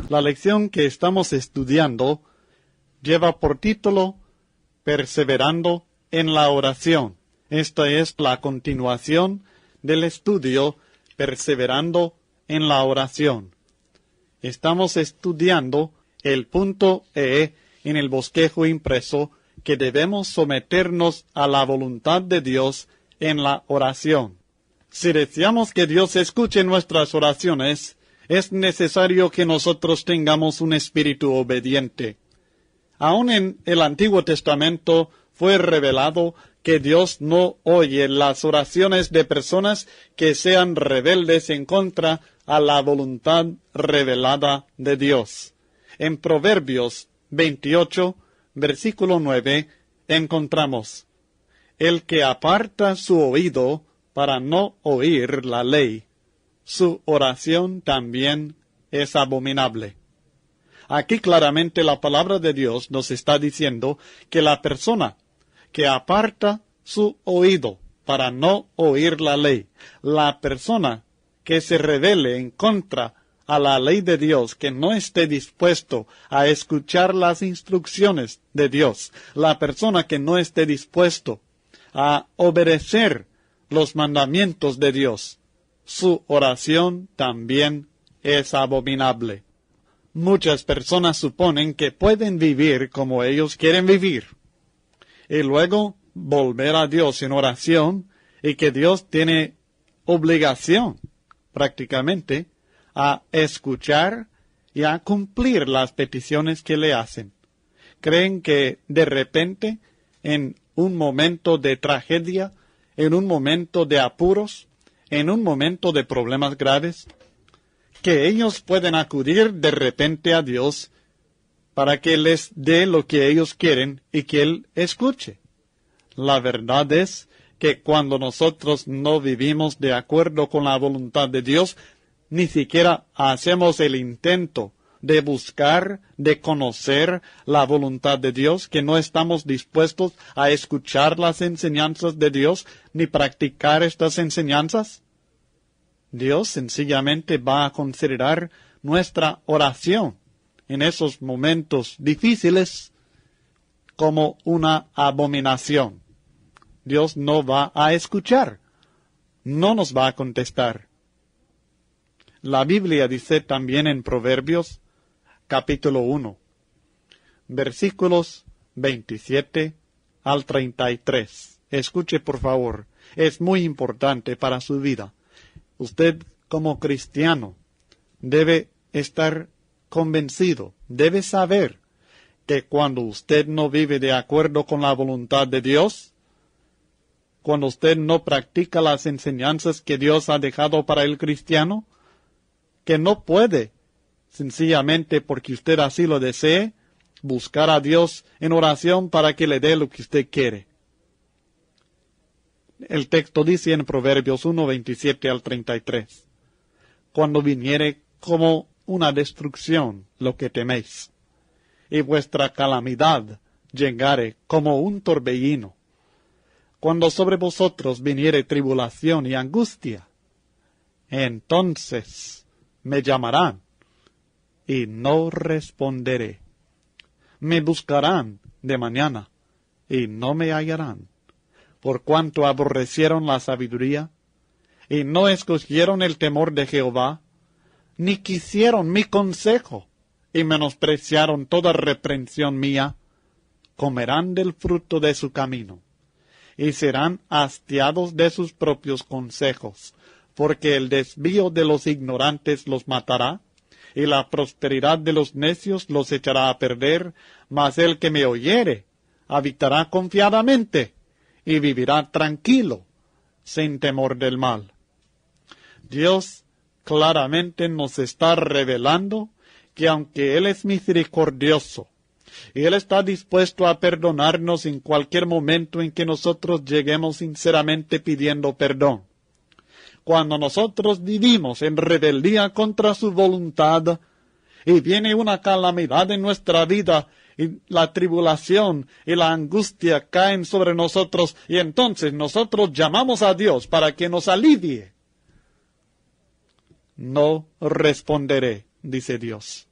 La lección que estamos estudiando lleva por título Perseverando en la oración. Esta es la continuación del estudio Perseverando en la oración. Estamos estudiando el punto E en el bosquejo impreso que debemos someternos a la voluntad de Dios en la oración. Si deseamos que Dios escuche nuestras oraciones, es necesario que nosotros tengamos un espíritu obediente. Aún en el Antiguo Testamento fue revelado que Dios no oye las oraciones de personas que sean rebeldes en contra a la voluntad revelada de Dios. En Proverbios 28, versículo 9, encontramos: el que aparta su oído para no oír la ley, su oración también es abominable. Aquí claramente la palabra de Dios nos está diciendo que la persona que aparta su oído para no oír la ley, la persona que se rebele en contra a la ley de Dios, que no esté dispuesto a escuchar las instrucciones de Dios, la persona que no esté dispuesto a obedecer los mandamientos de Dios, su oración también es abominable. Muchas personas suponen que pueden vivir como ellos quieren vivir, y luego volver a Dios en oración, y que Dios tiene obligación, prácticamente, a escuchar y a cumplir las peticiones que le hacen. Creen que de repente, en un momento de tragedia, en un momento de apuros, en un momento de problemas graves, que ellos pueden acudir de repente a Dios para que les dé lo que ellos quieren y que Él escuche. La verdad es que cuando nosotros no vivimos de acuerdo con la voluntad de Dios, ni siquiera hacemos el intento de buscar, de conocer la voluntad de Dios, que no estamos dispuestos a escuchar las enseñanzas de Dios, ni practicar estas enseñanzas, Dios sencillamente va a considerar nuestra oración en esos momentos difíciles como una abominación. Dios no va a escuchar, no nos va a contestar. La Biblia dice también en Proverbios, capítulo 1, versículos 27 al 33. Escuche, por favor, es muy importante para su vida. Usted, como cristiano, debe estar convencido, debe saber que cuando usted no vive de acuerdo con la voluntad de Dios, cuando usted no practica las enseñanzas que Dios ha dejado para el cristiano, que no puede, sencillamente porque usted así lo desee, buscar a Dios en oración para que le dé lo que usted quiere. El texto dice en Proverbios 1, 27 al 33, cuando viniere como una destrucción lo que teméis, y vuestra calamidad llegare como un torbellino, cuando sobre vosotros viniere tribulación y angustia, entonces me llamarán, y no responderé. Me buscarán de mañana, y no me hallarán, por cuanto aborrecieron la sabiduría, y no escogieron el temor de Jehová, ni quisieron mi consejo, y menospreciaron toda reprensión mía, comerán del fruto de su camino, y serán hastiados de sus propios consejos, porque el desvío de los ignorantes los matará, y la prosperidad de los necios los echará a perder, mas el que me oyere habitará confiadamente, y vivirá tranquilo, sin temor del mal. Dios claramente nos está revelando que aunque Él es misericordioso, y Él está dispuesto a perdonarnos en cualquier momento en que nosotros lleguemos sinceramente pidiendo perdón, cuando nosotros vivimos en rebeldía contra su voluntad, y viene una calamidad en nuestra vida, y la tribulación y la angustia caen sobre nosotros, y entonces nosotros llamamos a Dios para que nos alivie. No responderé, dice Dios.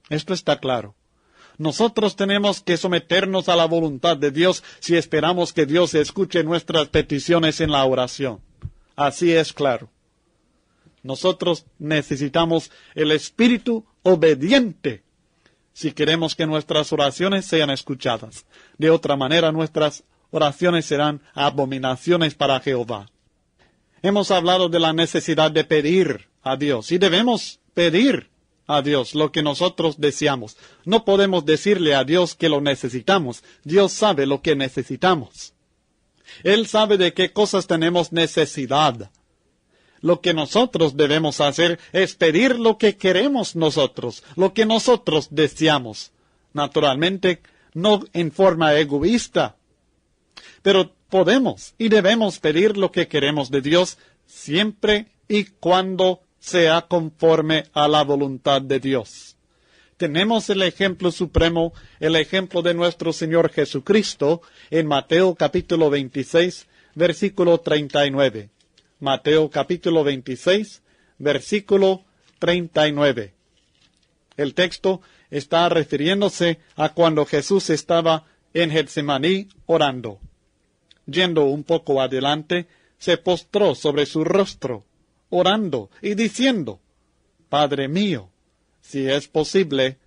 Esto está claro. Nosotros tenemos que someternos a la voluntad de Dios si esperamos que Dios escuche nuestras peticiones en la oración. Así es claro. Nosotros necesitamos el espíritu obediente si queremos que nuestras oraciones sean escuchadas. De otra manera, nuestras oraciones serán abominaciones para Jehová. Hemos hablado de la necesidad de pedir a Dios y debemos pedir a Dios lo que nosotros deseamos. No podemos decirle a Dios que lo necesitamos. Dios sabe lo que necesitamos. Él sabe de qué cosas tenemos necesidad. Lo que nosotros debemos hacer es pedir lo que queremos nosotros, lo que nosotros deseamos. Naturalmente, no en forma egoísta. Pero podemos y debemos pedir lo que queremos de Dios siempre y cuando sea conforme a la voluntad de Dios. Tenemos el ejemplo supremo, el ejemplo de nuestro Señor Jesucristo en Mateo capítulo 26, versículo 39. Mateo capítulo 26, versículo 39. El texto está refiriéndose a cuando Jesús estaba en Getsemaní orando. Yendo un poco adelante, se postró sobre su rostro, orando y diciendo: Padre mío, si es posible,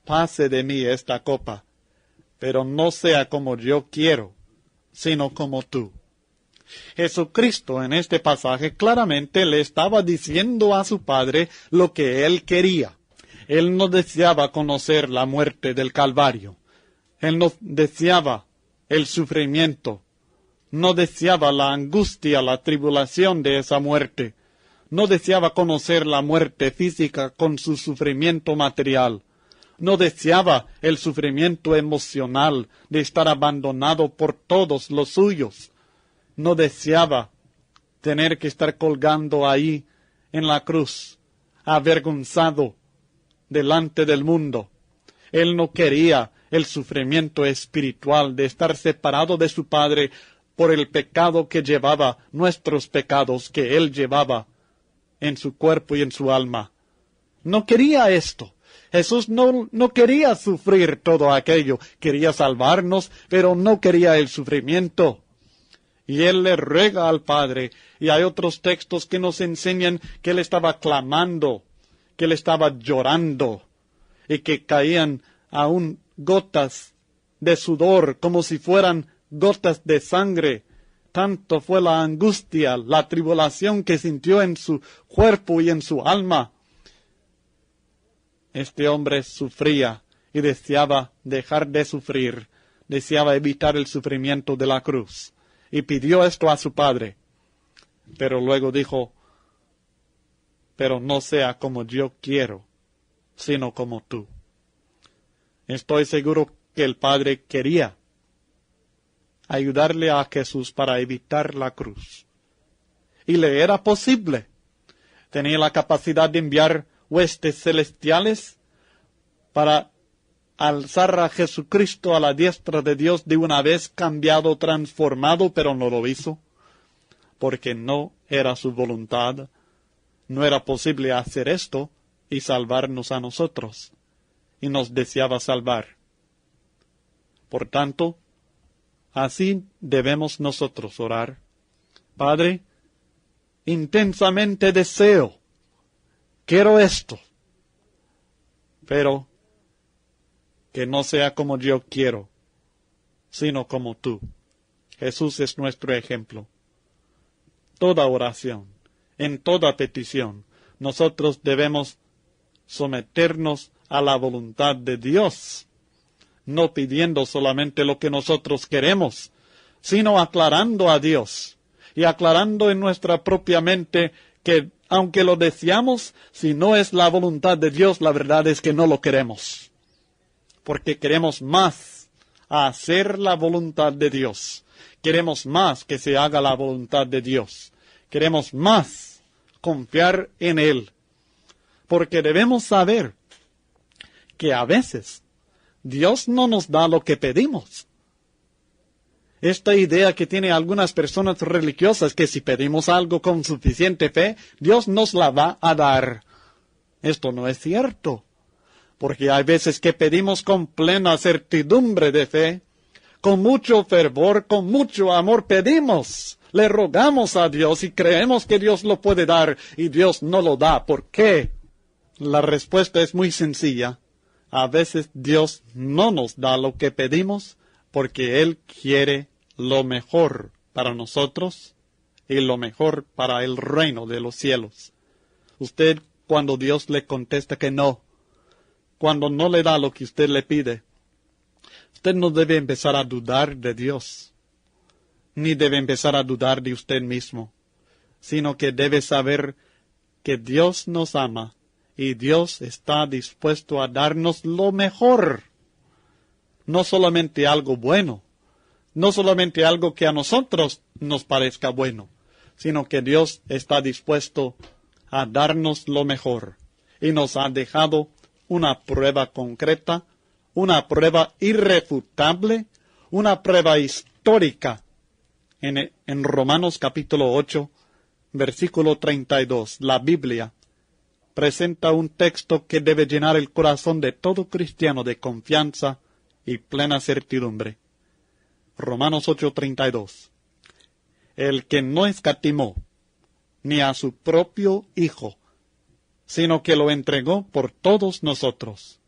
pase de mí esta copa, pero no sea como yo quiero, sino como tú. Jesucristo en este pasaje claramente le estaba diciendo a su Padre lo que él quería. Él no deseaba conocer la muerte del Calvario. Él no deseaba el sufrimiento. No deseaba la angustia, la tribulación de esa muerte. No deseaba conocer la muerte física con su sufrimiento material. No deseaba el sufrimiento emocional de estar abandonado por todos los suyos. No deseaba tener que estar colgando ahí en la cruz, avergonzado delante del mundo. Él no quería el sufrimiento espiritual de estar separado de su Padre por el pecado que llevaba, nuestros pecados que Él llevaba en su cuerpo y en su alma. No quería esto. Jesús no quería sufrir todo aquello. Quería salvarnos, pero no quería el sufrimiento. Y Él le ruega al Padre. Y hay otros textos que nos enseñan que Él estaba clamando, que Él estaba llorando, y que caían aún gotas de sudor, como si fueran gotas de sangre. Tanto fue la angustia, la tribulación que sintió en su cuerpo y en su alma. Este hombre sufría y deseaba dejar de sufrir, deseaba evitar el sufrimiento de la cruz. Y pidió esto a su Padre. Pero luego dijo: pero no sea como yo quiero, sino como tú. Estoy seguro que el Padre quería ayudarle a Jesús para evitar la cruz. Y le era posible. Tenía la capacidad de enviar huestes celestiales para alzar a Jesucristo a la diestra de Dios de una vez cambiado, transformado, pero no lo hizo, porque no era su voluntad. No era posible hacer esto y salvarnos a nosotros, y nos deseaba salvar. Por tanto, así debemos nosotros orar: Padre, intensamente deseo, quiero esto, pero que no sea como yo quiero, sino como tú. Jesús es nuestro ejemplo. Toda oración, en toda petición, nosotros debemos someternos a la voluntad de Dios, no pidiendo solamente lo que nosotros queremos, sino aclarando a Dios y aclarando en nuestra propia mente que, aunque lo deseamos, si no es la voluntad de Dios, la verdad es que no lo queremos. Porque queremos más hacer la voluntad de Dios. Queremos más que se haga la voluntad de Dios. Queremos más confiar en Él. Porque debemos saber que a veces Dios no nos da lo que pedimos. Esta idea que tienen algunas personas religiosas, que si pedimos algo con suficiente fe, Dios nos la va a dar. Esto no es cierto. Porque hay veces que pedimos con plena certidumbre de fe, con mucho fervor, con mucho amor pedimos, le rogamos a Dios y creemos que Dios lo puede dar y Dios no lo da. ¿Por qué? La respuesta es muy sencilla. A veces Dios no nos da lo que pedimos porque Él quiere lo mejor para nosotros y lo mejor para el reino de los cielos. Usted, cuando Dios le contesta que no, cuando no le da lo que usted le pide, usted no debe empezar a dudar de Dios, ni debe empezar a dudar de usted mismo, sino que debe saber que Dios nos ama y Dios está dispuesto a darnos lo mejor. No solamente algo bueno, no solamente algo que a nosotros nos parezca bueno, sino que Dios está dispuesto a darnos lo mejor. Y nos ha dejado una prueba concreta, una prueba irrefutable, una prueba histórica. En Romanos capítulo 8, versículo 32, la Biblia presenta un texto que debe llenar el corazón de todo cristiano de confianza y plena certidumbre. Romanos 8:32. El que no escatimó ni a su propio Hijo, sino que lo entregó por todos nosotros,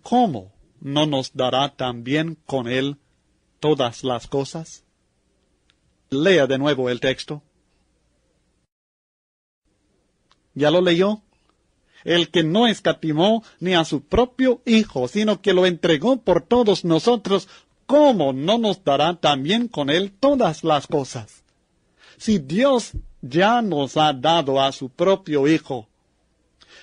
¿cómo no nos dará también con él todas las cosas? Lea de nuevo el texto. ¿Ya lo leyó? El que no escatimó ni a su propio Hijo, sino que lo entregó por todos nosotros, ¿cómo no nos dará también con él todas las cosas? Si Dios ya nos ha dado a su propio Hijo,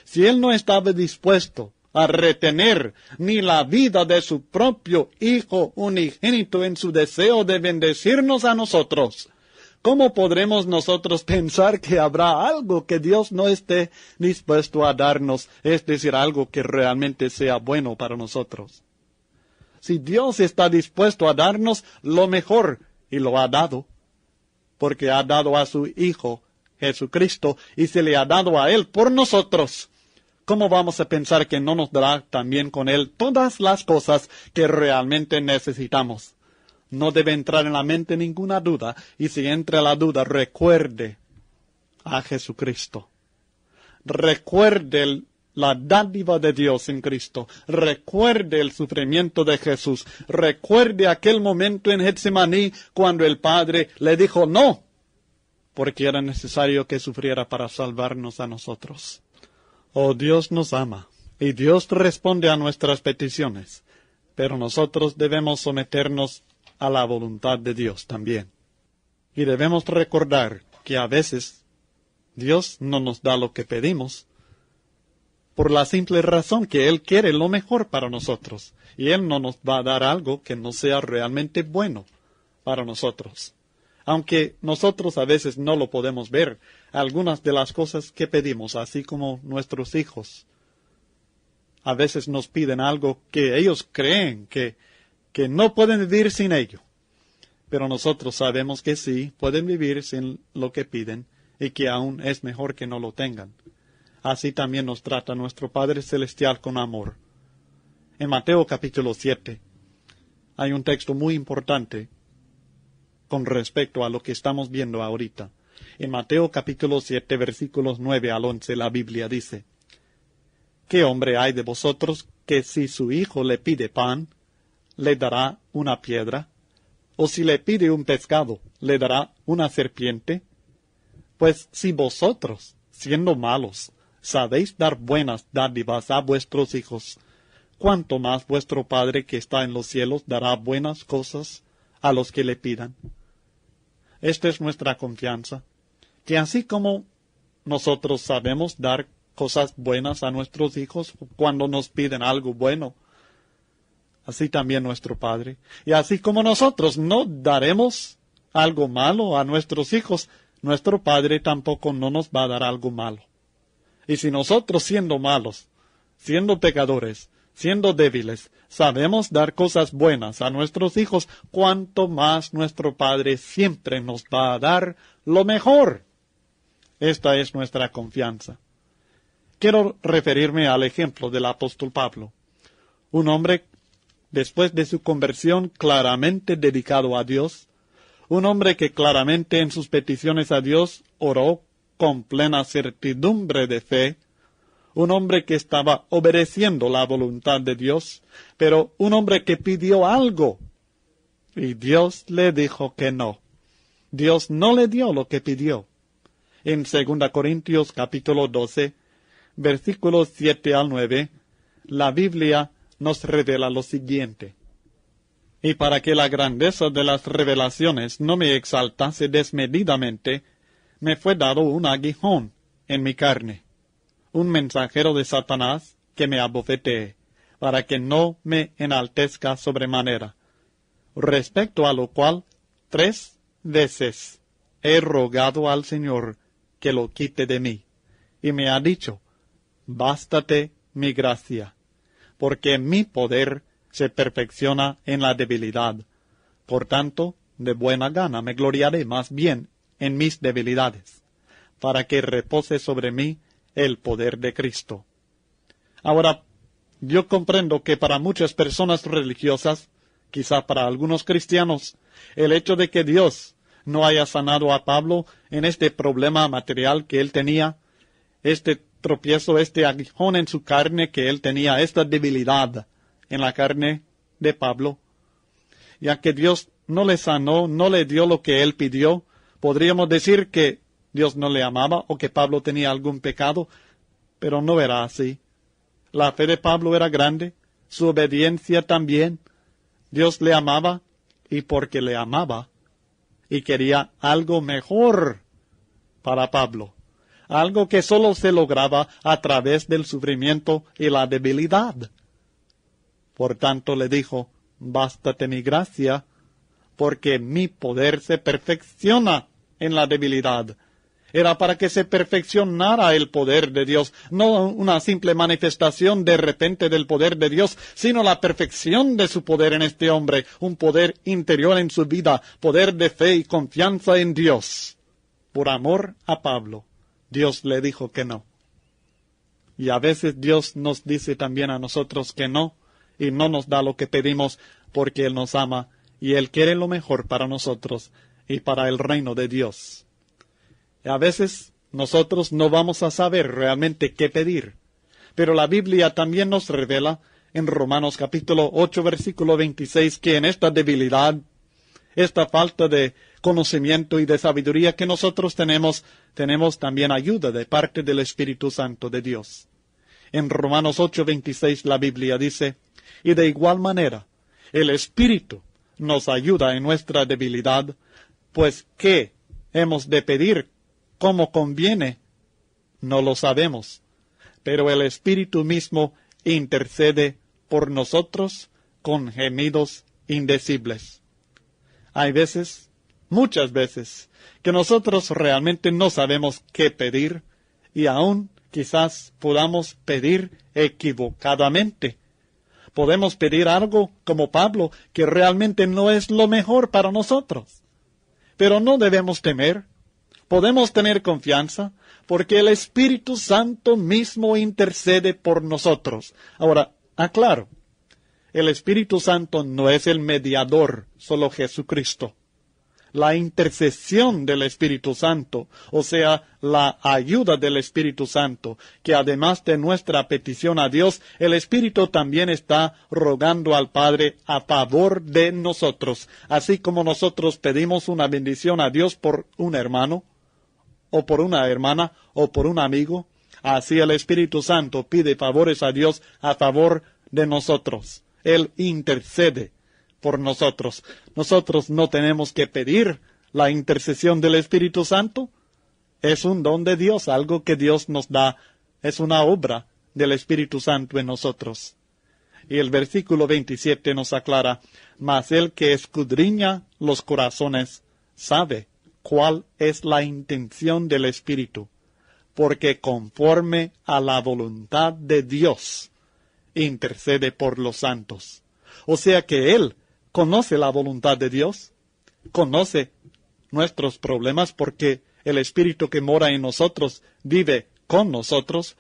si Él no estaba dispuesto a retener ni la vida de su propio Hijo unigénito en su deseo de bendecirnos a nosotros, ¿cómo podremos nosotros pensar que habrá algo que Dios no esté dispuesto a darnos, es decir, algo que realmente sea bueno para nosotros? Si Dios está dispuesto a darnos lo mejor, y lo ha dado, porque ha dado a su Hijo Jesucristo, y se le ha dado a Él por nosotros, ¿cómo vamos a pensar que no nos dará también con Él todas las cosas que realmente necesitamos? No debe entrar en la mente ninguna duda, y si entra la duda, recuerde a Jesucristo. Recuerde la dádiva de Dios en Cristo. Recuerde el sufrimiento de Jesús. Recuerde aquel momento en Getsemaní cuando el Padre le dijo no, porque era necesario que sufriera para salvarnos a nosotros. Oh, Dios nos ama, y Dios responde a nuestras peticiones, pero nosotros debemos someternos a la voluntad de Dios también. Y debemos recordar que a veces Dios no nos da lo que pedimos, por la simple razón que Él quiere lo mejor para nosotros, y Él no nos va a dar algo que no sea realmente bueno para nosotros. Aunque nosotros a veces no lo podemos ver, algunas de las cosas que pedimos, así como nuestros hijos, a veces nos piden algo que ellos creen que no pueden vivir sin ello. Pero nosotros sabemos que sí, pueden vivir sin lo que piden, y que aún es mejor que no lo tengan. Así también nos trata nuestro Padre Celestial con amor. En Mateo capítulo 7 hay un texto muy importante con respecto a lo que estamos viendo ahorita. En Mateo capítulo 7, versículos 9 al 11, la Biblia dice: ¿Qué hombre hay de vosotros que si su hijo le pide pan, le dará una piedra? ¿O si le pide un pescado, le dará una serpiente? Pues si vosotros, siendo malos, sabéis dar buenas dádivas a vuestros hijos, ¿cuánto más vuestro Padre que está en los cielos dará buenas cosas a los que le pidan? Esta es nuestra confianza, que así como nosotros sabemos dar cosas buenas a nuestros hijos cuando nos piden algo bueno, así también nuestro Padre. Y así como nosotros no daremos algo malo a nuestros hijos, nuestro Padre tampoco no nos va a dar algo malo. Y si nosotros, siendo malos, siendo pecadores, siendo débiles, sabemos dar cosas buenas a nuestros hijos, cuanto más nuestro Padre siempre nos va a dar lo mejor. Esta es nuestra confianza. quiero referirme al ejemplo del apóstol Pablo, un hombre después de su conversión claramente dedicado a Dios, un hombre que claramente en sus peticiones a Dios oró con plena certidumbre de fe, un hombre que estaba obedeciendo la voluntad de Dios, pero un hombre que pidió algo y Dios le dijo que no. Dios no le dio lo que pidió. En 2 Corintios capítulo 12, versículos 7 al 9, la Biblia nos revela lo siguiente. Y para que la grandeza de las revelaciones no me exaltase desmedidamente, me fue dado un aguijón en mi carne, un mensajero de Satanás que me abofetee, para que no me enaltezca sobremanera. Respecto a lo cual, 3 veces he rogado al Señor que lo quite de mí, y me ha dicho, bástate mi gracia, porque mi poder se perfecciona en la debilidad. Por tanto, de buena gana me gloriaré más bien en mis debilidades, para que repose sobre mí el poder de Cristo. Ahora, yo comprendo que para muchas personas religiosas, quizá para algunos cristianos, el hecho de que Dios no haya sanado a Pablo en este problema material que él tenía, este tropiezo, este aguijón en su carne que él tenía, esta debilidad en la carne de Pablo, ya que Dios no le sanó, no le dio lo que él pidió, podríamos decir que Dios no le amaba o que Pablo tenía algún pecado, pero no era así. La fe de Pablo era grande, su obediencia también. Dios le amaba, y porque le amaba, y quería algo mejor para Pablo, algo que solo se lograba a través del sufrimiento y la debilidad. Por tanto le dijo, bástate mi gracia, porque mi poder se perfecciona en la debilidad. Era para que se perfeccionara el poder de Dios, no una simple manifestación de repente del poder de Dios, sino la perfección de su poder en este hombre, un poder interior en su vida, poder de fe y confianza en Dios. Por amor a Pablo, Dios le dijo que no. Y a veces Dios nos dice también a nosotros que no, y no nos da lo que pedimos porque Él nos ama, y Él quiere lo mejor para nosotros y para el reino de Dios. A veces nosotros no vamos a saber realmente qué pedir, pero la Biblia también nos revela en Romanos capítulo 8, versículo 26, que en esta debilidad, esta falta de conocimiento y de sabiduría que nosotros tenemos también ayuda de parte del Espíritu Santo de Dios. En Romanos 8, 26 la Biblia dice, y de igual manera, el Espíritu nos ayuda en nuestra debilidad, pues ¿qué hemos de pedir como conviene? No lo sabemos, pero el Espíritu mismo intercede por nosotros con gemidos indecibles. Hay veces, muchas veces, que nosotros realmente no sabemos qué pedir, y aún quizás podamos pedir equivocadamente. Podemos pedir algo, como Pablo, que realmente no es lo mejor para nosotros. Pero no debemos temer. Podemos tener confianza, porque el Espíritu Santo mismo intercede por nosotros. Ahora, aclaro, el Espíritu Santo no es el mediador, solo Jesucristo. La intercesión del Espíritu Santo, o sea, la ayuda del Espíritu Santo, que además de nuestra petición a Dios, el Espíritu también está rogando al Padre a favor de nosotros. Así como nosotros pedimos una bendición a Dios por un hermano, o por una hermana, o por un amigo, así el Espíritu Santo pide favores a Dios a favor de nosotros. Él intercede por nosotros. Nosotros no tenemos que pedir la intercesión del Espíritu Santo. Es un don de Dios, algo que Dios nos da. Es una obra del Espíritu Santo en nosotros. Y el versículo 27 nos aclara, mas el que escudriña los corazones sabe cuál es la intención del Espíritu, porque conforme a la voluntad de Dios, intercede por los santos. O sea que Él conoce la voluntad de Dios, conoce nuestros problemas, porque el Espíritu que mora en nosotros vive con nosotros,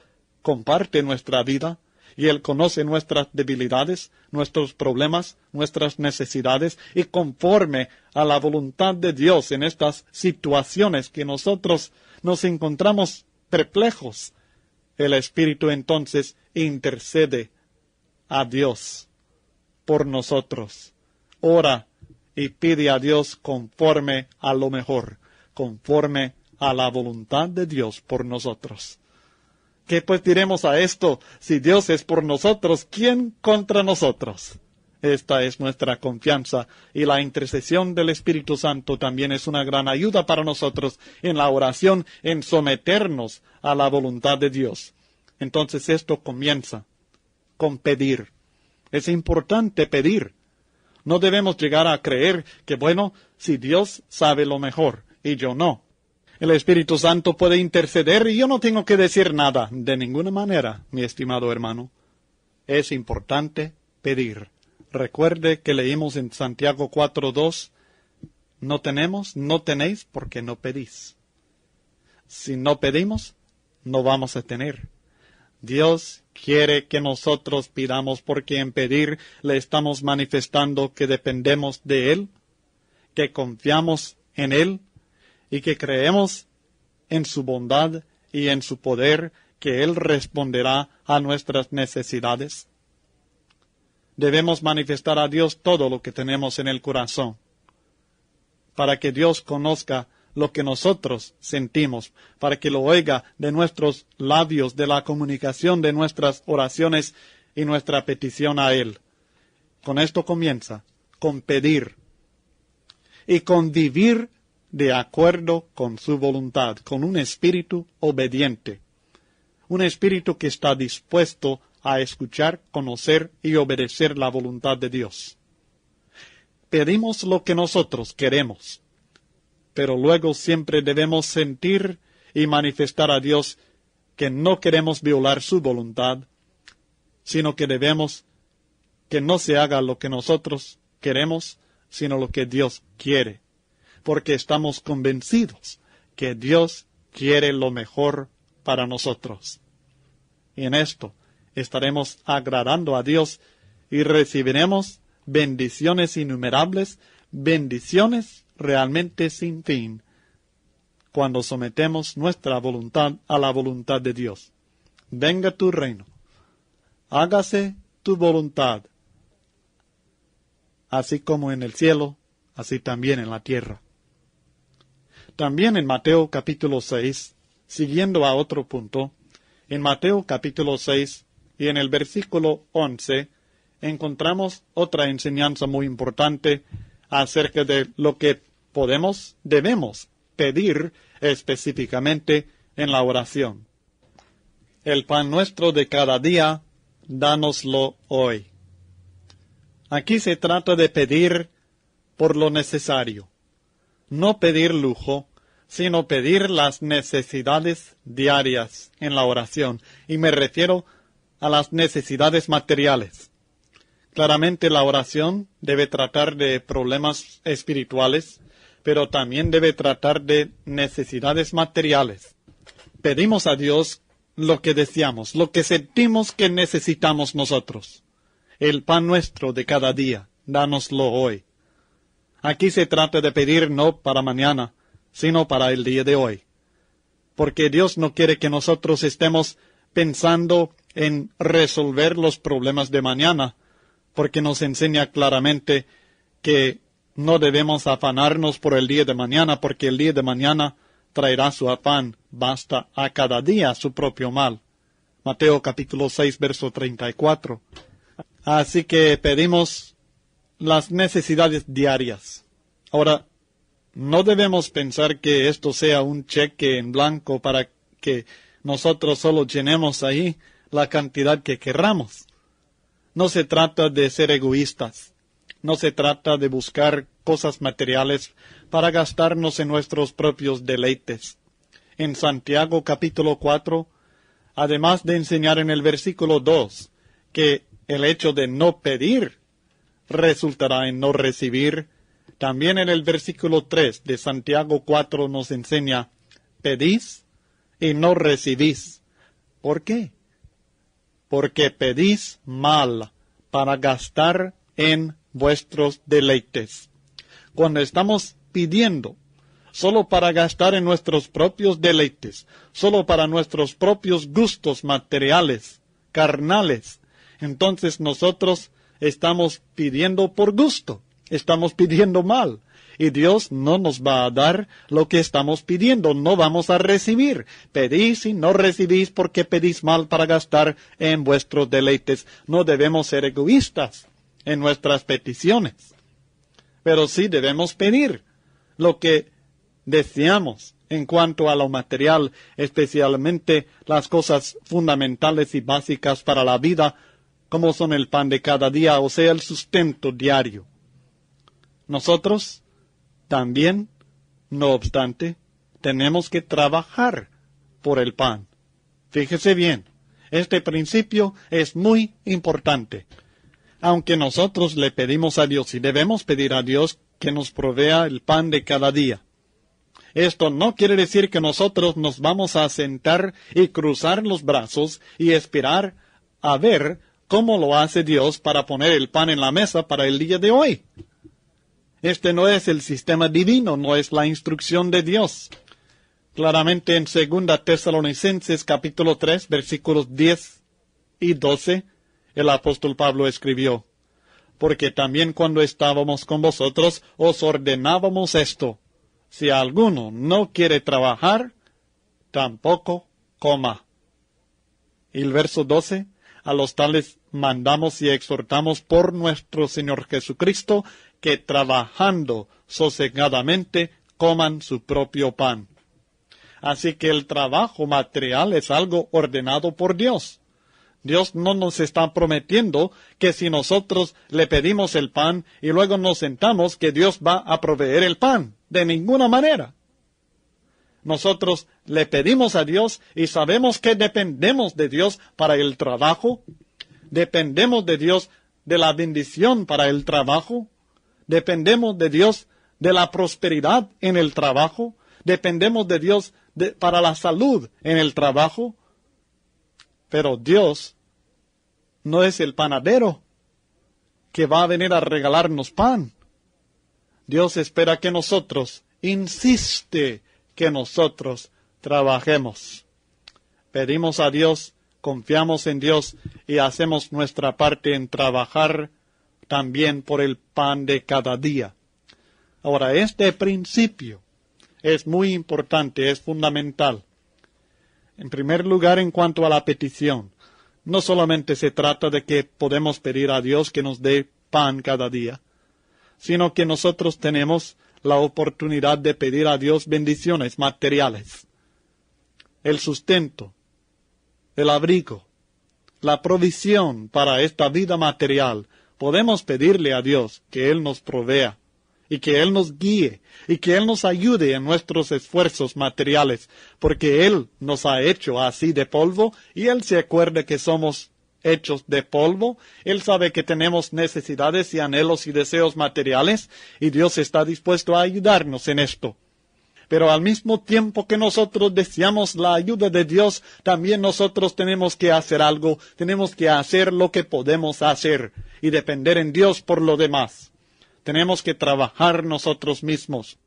comparte nuestra vida y Él conoce nuestras debilidades, nuestros problemas, nuestras necesidades, y conforme a la voluntad de Dios en estas situaciones que nosotros nos encontramos perplejos, el Espíritu entonces intercede a Dios por nosotros. Ora y pide a Dios conforme a lo mejor, conforme a la voluntad de Dios por nosotros. ¿Qué pues diremos a esto? Si Dios es por nosotros, ¿quién contra nosotros? Esta es nuestra confianza, y la intercesión del Espíritu Santo también es una gran ayuda para nosotros en la oración, en someternos a la voluntad de Dios. Entonces esto comienza con pedir. Es importante pedir. No debemos llegar a creer que, bueno, si Dios sabe lo mejor y yo no. El Espíritu Santo puede interceder y yo no tengo que decir nada. De ninguna manera, mi estimado hermano. Es importante pedir. Recuerde que leímos en Santiago 4:2, no tenéis porque no pedís. Si no pedimos, no vamos a tener. Dios quiere que nosotros pidamos, porque en pedir le estamos manifestando que dependemos de Él, que confiamos en Él y que creemos en su bondad y en su poder, que Él responderá a nuestras necesidades. Debemos manifestar a Dios todo lo que tenemos en el corazón, para que Dios conozca lo que nosotros sentimos, para que lo oiga de nuestros labios, de la comunicación de nuestras oraciones y nuestra petición a Él. Con esto comienza, con pedir y con vivir de acuerdo con su voluntad, con un espíritu obediente, un espíritu que está dispuesto a escuchar, conocer y obedecer la voluntad de Dios. Pedimos lo que nosotros queremos, pero luego siempre debemos sentir y manifestar a Dios que no queremos violar su voluntad, sino que debemos que no se haga lo que nosotros queremos, sino lo que Dios quiere, porque estamos convencidos que Dios quiere lo mejor para nosotros. Y en esto estaremos agradando a Dios y recibiremos bendiciones innumerables, bendiciones realmente sin fin, cuando sometemos nuestra voluntad a la voluntad de Dios. Venga tu reino, hágase tu voluntad, así como en el cielo, así también en la tierra. También en Mateo capítulo 6, siguiendo a otro punto, en Mateo capítulo 6 y en el versículo 11, encontramos otra enseñanza muy importante acerca de lo que debemos pedir específicamente en la oración. El pan nuestro de cada día, dánoslo hoy. Aquí se trata de pedir por lo necesario. No pedir lujo, sino pedir las necesidades diarias en la oración. Y me refiero a las necesidades materiales. Claramente la oración debe tratar de problemas espirituales, pero también debe tratar de necesidades materiales. Pedimos a Dios lo que deseamos, lo que sentimos que necesitamos nosotros. El pan nuestro de cada día, dánoslo hoy. Aquí se trata de pedir no para mañana, sino para el día de hoy. Porque Dios no quiere que nosotros estemos pensando en resolver los problemas de mañana, porque nos enseña claramente que no debemos afanarnos por el día de mañana, porque el día de mañana traerá su afán. Basta a cada día su propio mal. Mateo capítulo 6, verso 34. Así que pedimos las necesidades diarias. Ahora, no debemos pensar que esto sea un cheque en blanco para que nosotros solo llenemos ahí la cantidad que querramos. No se trata de ser egoístas. No se trata de buscar cosas materiales para gastarnos en nuestros propios deleites. En Santiago capítulo 4, además de enseñar en el versículo 2 que el hecho de no pedir resultará en no recibir, también en el versículo 3 de Santiago 4 nos enseña, pedís y no recibís. ¿Por qué? porque pedís mal para gastar en vuestros deleites. Cuando estamos pidiendo solo para gastar en nuestros propios deleites, solo para nuestros propios gustos materiales, carnales, entonces nosotros estamos pidiendo por gusto, estamos pidiendo mal. Y Dios no nos va a dar lo que estamos pidiendo, no vamos a recibir. Pedís y no recibís porque pedís mal para gastar en vuestros deleites. No debemos ser egoístas en nuestras peticiones, pero sí debemos pedir lo que deseamos en cuanto a lo material, especialmente las cosas fundamentales y básicas para la vida, como son el pan de cada día, o sea, el sustento diario. Nosotros también, no obstante, tenemos que trabajar por el pan. Fíjese bien, este principio es muy importante. Aunque nosotros le pedimos a Dios y debemos pedir a Dios que nos provea el pan de cada día, esto no quiere decir que nosotros nos vamos a sentar y cruzar los brazos y esperar a ver cómo lo hace Dios para poner el pan en la mesa para el día de hoy. Este no es el sistema divino, no es la instrucción de Dios. Claramente en 2 Tesalonicenses capítulo 3, versículos 10 y 12, el apóstol Pablo escribió: porque también cuando estábamos con vosotros os ordenábamos esto: si alguno no quiere trabajar, tampoco coma. Y el verso 12, a los tales mandamos y exhortamos por nuestro Señor Jesucristo, que trabajando sosegadamente coman su propio pan. Así que el trabajo material es algo ordenado por Dios. Dios no nos está prometiendo que si nosotros le pedimos el pan y luego nos sentamos, que Dios va a proveer el pan. De ninguna manera. Nosotros le pedimos a Dios y sabemos que dependemos de Dios para el trabajo. Dependemos de Dios de la bendición para el trabajo. Dependemos de Dios de la prosperidad en el trabajo. Dependemos de Dios para la salud en el trabajo. Pero Dios no es el panadero que va a venir a regalarnos pan. Dios espera que nosotros, insiste que nosotros trabajemos. Pedimos a Dios, confiamos en Dios y hacemos nuestra parte en trabajar también por el pan de cada día. Ahora, este principio es muy importante, es fundamental. En primer lugar, en cuanto a la petición, no solamente se trata de que podemos pedir a Dios que nos dé pan cada día, sino que nosotros tenemos la oportunidad de pedir a Dios bendiciones materiales. El sustento, el abrigo, la provisión para esta vida material. Podemos pedirle a Dios que Él nos provea y que Él nos guíe y que Él nos ayude en nuestros esfuerzos materiales, porque Él nos ha hecho así de polvo y Él se acuerda que somos hechos de polvo. Él sabe que tenemos necesidades y anhelos y deseos materiales y Dios está dispuesto a ayudarnos en esto. Pero al mismo tiempo que nosotros deseamos la ayuda de Dios, también nosotros tenemos que hacer algo, tenemos que hacer lo que podemos hacer y depender en Dios por lo demás. Tenemos que trabajar nosotros mismos.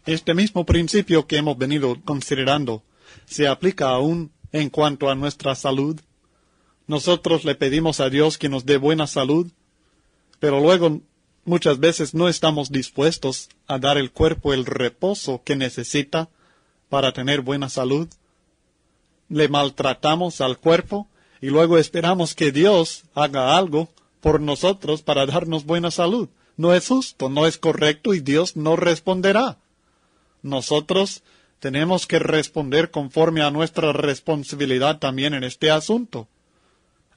Este mismo principio que hemos venido considerando se aplica aún en cuanto a nuestra salud. Nosotros le pedimos a Dios que nos dé buena salud, pero luego muchas veces no estamos dispuestos a dar al cuerpo el reposo que necesita para tener buena salud. Le maltratamos al cuerpo y luego esperamos que Dios haga algo por nosotros para darnos buena salud. No es justo, no es correcto y Dios no responderá. Nosotros tenemos que responder conforme a nuestra responsabilidad también en este asunto.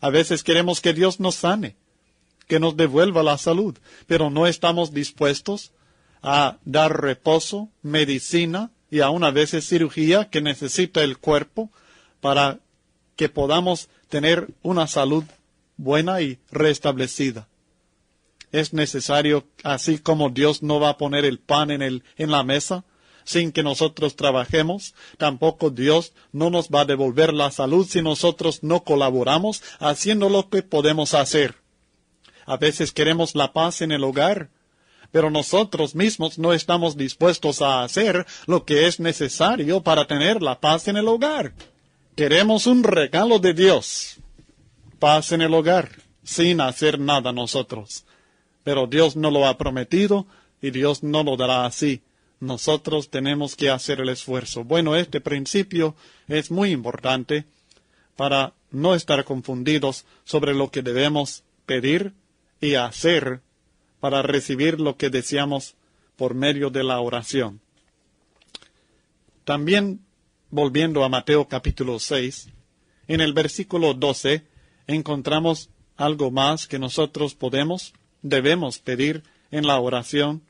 A veces queremos que Dios nos sane, que nos devuelva la salud, pero no estamos dispuestos a dar reposo, medicina y aún a veces cirugía que necesita el cuerpo para que podamos tener una salud buena y restablecida. Es necesario, así como Dios no va a poner el pan en la mesa, sin que nosotros trabajemos. Tampoco Dios no nos va a devolver la salud si nosotros no colaboramos haciendo lo que podemos hacer. A veces queremos la paz en el hogar, pero nosotros mismos no estamos dispuestos a hacer lo que es necesario para tener la paz en el hogar. Queremos un regalo de Dios, paz en el hogar, sin hacer nada nosotros. Pero Dios no lo ha prometido y Dios no lo dará así. Nosotros tenemos que hacer el esfuerzo. Bueno, este principio es muy importante para no estar confundidos sobre lo que debemos pedir y hacer para recibir lo que deseamos por medio de la oración. También, volviendo a Mateo capítulo 6, en el versículo 12, encontramos algo más que nosotros debemos pedir en la oración.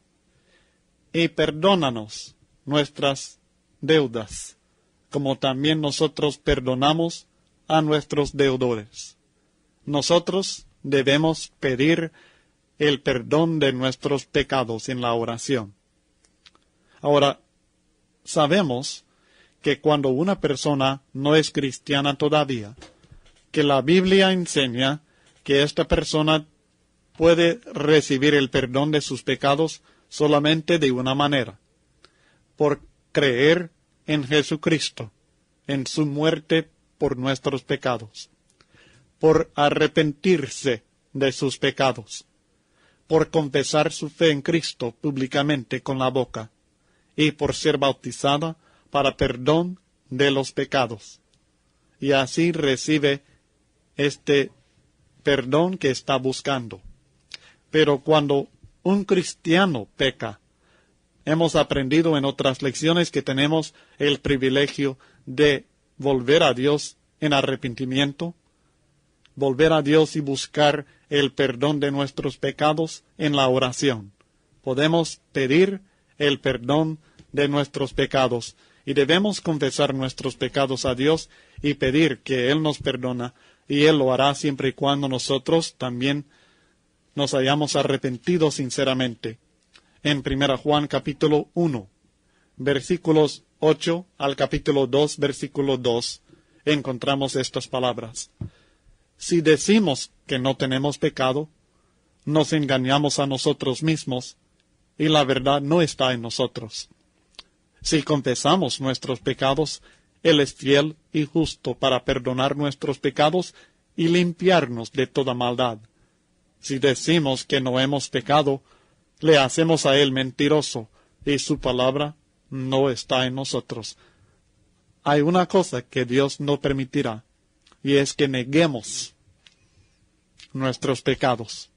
Y perdónanos nuestras deudas, como también nosotros perdonamos a nuestros deudores. Nosotros debemos pedir el perdón de nuestros pecados en la oración. Ahora, sabemos que cuando una persona no es cristiana todavía, que la Biblia enseña que esta persona puede recibir el perdón de sus pecados solamente de una manera, por creer en Jesucristo, en su muerte por nuestros pecados, por arrepentirse de sus pecados, por confesar su fe en Cristo públicamente con la boca, y por ser bautizada para perdón de los pecados. Y así recibe este perdón que está buscando. Pero cuando un cristiano peca, hemos aprendido en otras lecciones que tenemos el privilegio de volver a Dios en arrepentimiento, volver a Dios y buscar el perdón de nuestros pecados en la oración. Podemos pedir el perdón de nuestros pecados y debemos confesar nuestros pecados a Dios y pedir que Él nos perdona, y Él lo hará siempre y cuando nosotros también nos hayamos arrepentido sinceramente. En 1 Juan capítulo 1, versículos 8 al capítulo 2, versículo 2, encontramos estas palabras. Si decimos que no tenemos pecado, nos engañamos a nosotros mismos, y la verdad no está en nosotros. Si confesamos nuestros pecados, Él es fiel y justo para perdonar nuestros pecados y limpiarnos de toda maldad. Si decimos que no hemos pecado, le hacemos a Él mentiroso, y su palabra no está en nosotros. Hay una cosa que Dios no permitirá, y es que neguemos nuestros pecados,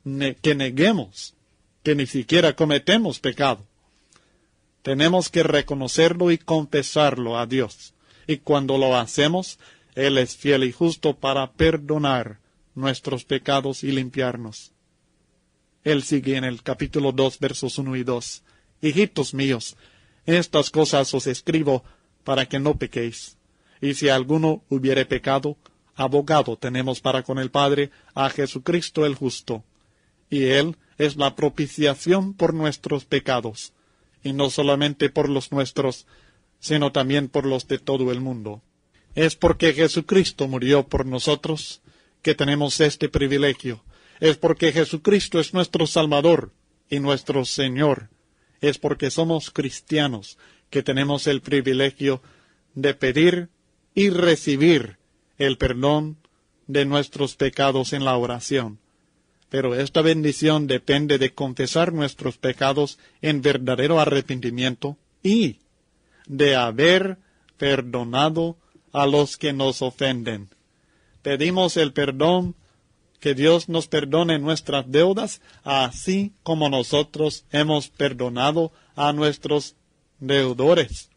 que neguemos que ni siquiera cometemos pecado. Tenemos que reconocerlo y confesarlo a Dios, y cuando lo hacemos, Él es fiel y justo para perdonar nuestros pecados y limpiarnos. Él sigue en el capítulo 2, versos 1 y 2. Hijitos míos, estas cosas os escribo para que no pequéis. Y si alguno hubiere pecado, abogado tenemos para con el Padre, a Jesucristo el justo. Y Él es la propiciación por nuestros pecados, y no solamente por los nuestros, sino también por los de todo el mundo. Es porque Jesucristo murió por nosotros que tenemos este privilegio. Es porque Jesucristo es nuestro Salvador y nuestro Señor. Es porque somos cristianos que tenemos el privilegio de pedir y recibir el perdón de nuestros pecados en la oración. Pero esta bendición depende de confesar nuestros pecados en verdadero arrepentimiento y de haber perdonado a los que nos ofenden. Pedimos el perdón, que Dios nos perdone nuestras deudas, así como nosotros hemos perdonado a nuestros deudores.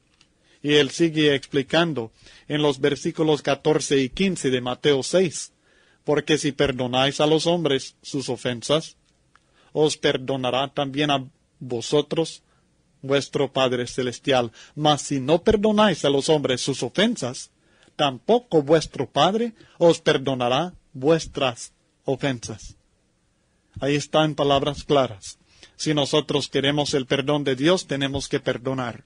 Y Él sigue explicando en los versículos 14 y 15 de Mateo 6. Porque si perdonáis a los hombres sus ofensas, os perdonará también a vosotros vuestro Padre Celestial. Mas si no perdonáis a los hombres sus ofensas, tampoco vuestro Padre os perdonará vuestras ofensas. Ahí está en palabras claras. Si nosotros queremos el perdón de Dios, tenemos que perdonar.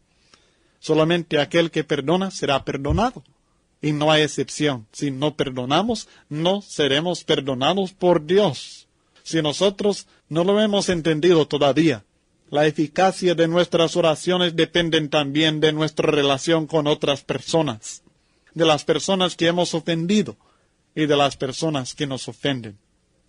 Solamente aquel que perdona será perdonado. Y no hay excepción. Si no perdonamos, no seremos perdonados por Dios. Si nosotros no lo hemos entendido todavía, la eficacia de nuestras oraciones depende también de nuestra relación con otras personas, de las personas que hemos ofendido y de las personas que nos ofenden.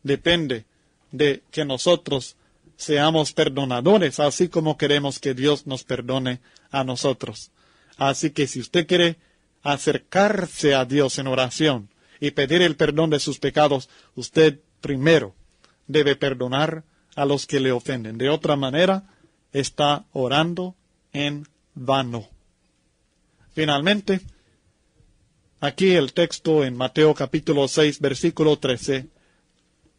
Depende de que nosotros seamos perdonadores, así como queremos que Dios nos perdone a nosotros. Así que si usted quiere acercarse a Dios en oración y pedir el perdón de sus pecados, usted primero debe perdonar a los que le ofenden. De otra manera, está orando en vano. Finalmente, aquí el texto en Mateo capítulo 6, versículo 13,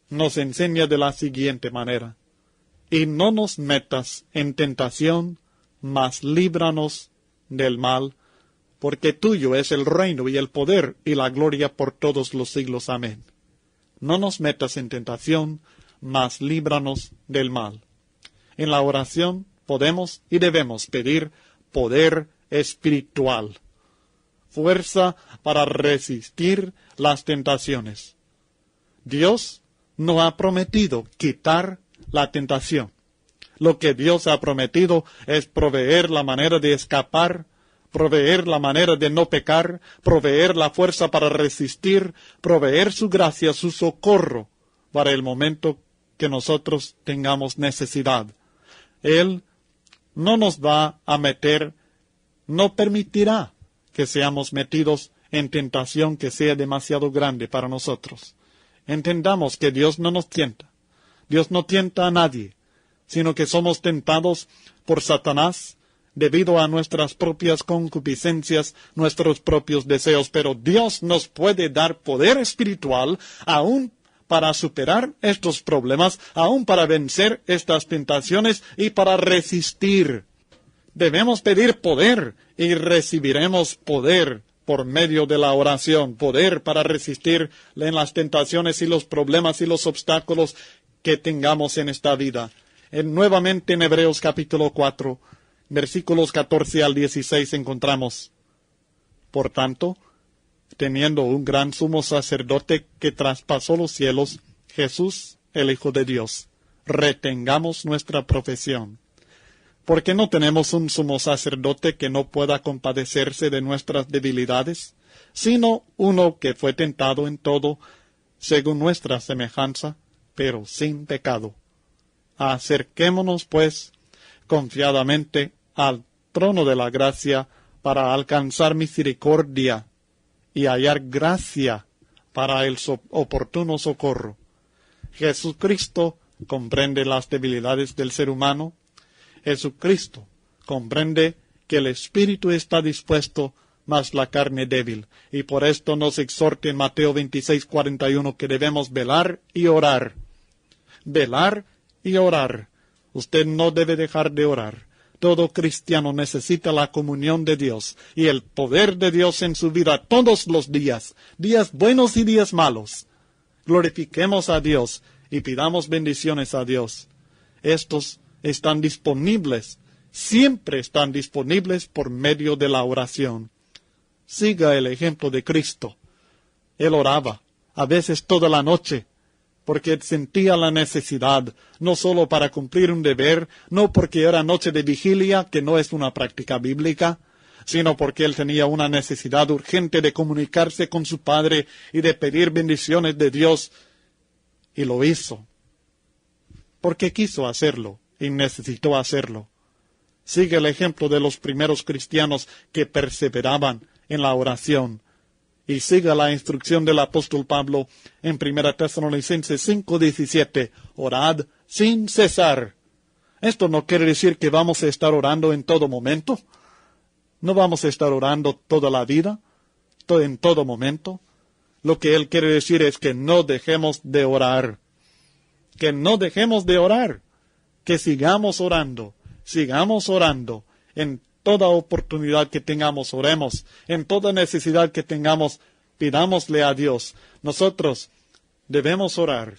nos enseña de la siguiente manera: y no nos metas en tentación, mas líbranos del mal, porque tuyo es el reino y el poder y la gloria por todos los siglos. Amén. No nos metas en tentación, mas líbranos del mal. En la oración podemos y debemos pedir poder espiritual, fuerza para resistir las tentaciones. Dios no ha prometido quitar la tentación. Lo que Dios ha prometido es proveer la manera de escapar, proveer la manera de no pecar, proveer la fuerza para resistir, proveer su gracia, su socorro para el momento que nosotros tengamos necesidad. Él no nos va a meter, no permitirá que seamos metidos en tentación que sea demasiado grande para nosotros. Entendamos que Dios no nos tienta. Dios no tienta a nadie, sino que somos tentados por Satanás debido a nuestras propias concupiscencias, nuestros propios deseos. Pero Dios nos puede dar poder espiritual aún para superar estos problemas, aún para vencer estas tentaciones y para resistir. Debemos pedir poder y recibiremos poder por medio de la oración, poder para resistir en las tentaciones y los problemas y los obstáculos que tengamos en esta vida. Nuevamente en Hebreos capítulo 4, versículos 14 al 16 encontramos: por tanto, teniendo un gran sumo sacerdote que traspasó los cielos, Jesús, el Hijo de Dios, retengamos nuestra profesión. ¿Por qué no tenemos un sumo sacerdote que no pueda compadecerse de nuestras debilidades, sino uno que fue tentado en todo, según nuestra semejanza, pero sin pecado? Acerquémonos, pues, confiadamente al trono de la gracia para alcanzar misericordia y hallar gracia para el oportuno socorro. Jesucristo comprende las debilidades del ser humano. Jesucristo comprende que el espíritu está dispuesto, mas la carne débil. Y por esto nos exhorta en Mateo 26:41 que debemos velar y orar. Velar y orar. Usted no debe dejar de orar. Todo cristiano necesita la comunión de Dios y el poder de Dios en su vida todos los días, días buenos y días malos. Glorifiquemos a Dios y pidamos bendiciones a Dios. Estos están disponibles, siempre están disponibles por medio de la oración. Siga el ejemplo de Cristo. Él oraba, a veces toda la noche, porque sentía la necesidad, no solo para cumplir un deber, no porque era noche de vigilia, que no es una práctica bíblica, sino porque él tenía una necesidad urgente de comunicarse con su Padre y de pedir bendiciones de Dios, y lo hizo, porque quiso hacerlo y necesitó hacerlo. Sigue el ejemplo de los primeros cristianos que perseveraban en la oración. Y siga la instrucción del apóstol Pablo en 1 Tesalonicenses 5:17. Orad sin cesar. Esto no quiere decir que vamos a estar orando en todo momento. No vamos a estar orando toda la vida, en todo momento. Lo que él quiere decir es que no dejemos de orar. Que no dejemos de orar. Que sigamos orando en toda oportunidad que tengamos, oremos. En toda necesidad que tengamos, pidámosle a Dios. Nosotros debemos orar,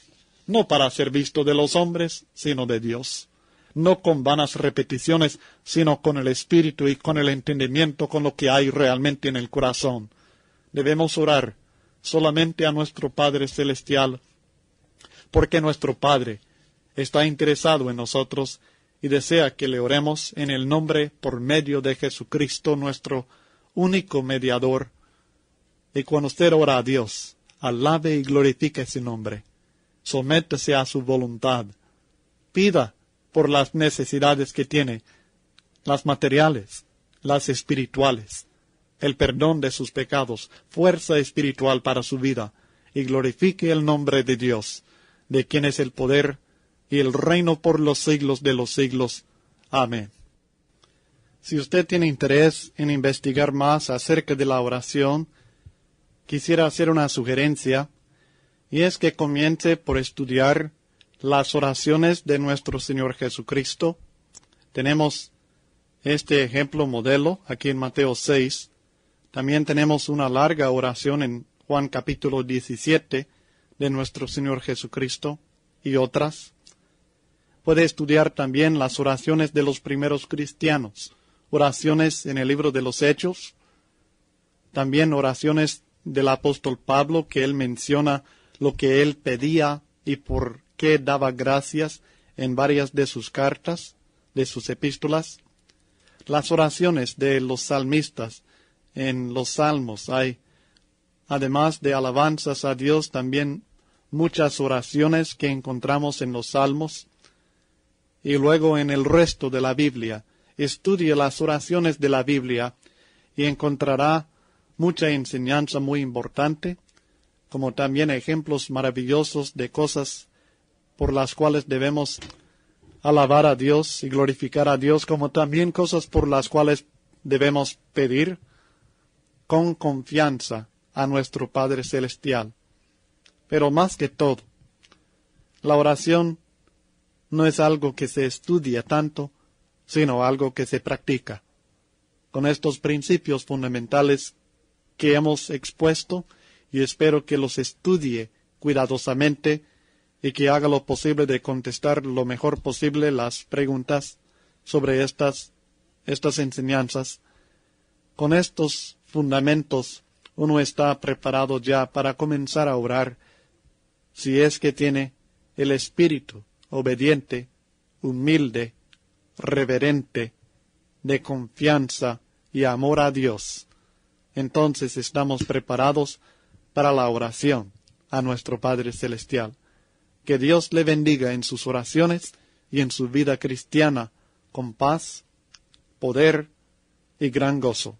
no para ser visto de los hombres, sino de Dios. no con vanas repeticiones, sino con el espíritu y con el entendimiento, con lo que hay realmente en el corazón. Debemos orar solamente a nuestro Padre Celestial, porque nuestro Padre está interesado en nosotros y desea que le oremos en el nombre por medio de Jesucristo, nuestro único mediador. Y cuando usted ora a Dios, alabe y glorifique su nombre. Sométese a su voluntad. Pida por las necesidades que tiene, las materiales, las espirituales, el perdón de sus pecados, fuerza espiritual para su vida, y glorifique el nombre de Dios, de quien es el poder y el reino por los siglos de los siglos. Amén. Si usted tiene interés en investigar más acerca de la oración, quisiera hacer una sugerencia, y es que comience por estudiar las oraciones de nuestro Señor Jesucristo. Tenemos este ejemplo modelo aquí en Mateo 6. También tenemos una larga oración en Juan capítulo 17 de nuestro Señor Jesucristo y otras. Puede estudiar también las oraciones de los primeros cristianos, oraciones en el libro de los Hechos, también oraciones del apóstol Pablo, que él menciona lo que él pedía y por qué daba gracias en varias de sus cartas, de sus epístolas. Las oraciones de los salmistas en los salmos hay, además de alabanzas a Dios, también muchas oraciones que encontramos en los salmos. Y luego en el resto de la Biblia, estudie las oraciones de la Biblia y encontrará mucha enseñanza muy importante, como también ejemplos maravillosos de cosas por las cuales debemos alabar a Dios y glorificar a Dios, como también cosas por las cuales debemos pedir con confianza a nuestro Padre Celestial. Pero más que todo, la oración no es algo que se estudia tanto, sino algo que se practica. Con estos principios fundamentales que hemos expuesto, y espero que los estudie cuidadosamente y que haga lo posible de contestar lo mejor posible las preguntas sobre estas enseñanzas. Con estos fundamentos uno está preparado ya para comenzar a orar, si es que tiene el espíritu obediente, humilde, reverente, de confianza y amor a Dios. Entonces estamos preparados para la oración a nuestro Padre Celestial. Que Dios le bendiga en sus oraciones y en su vida cristiana con paz, poder y gran gozo.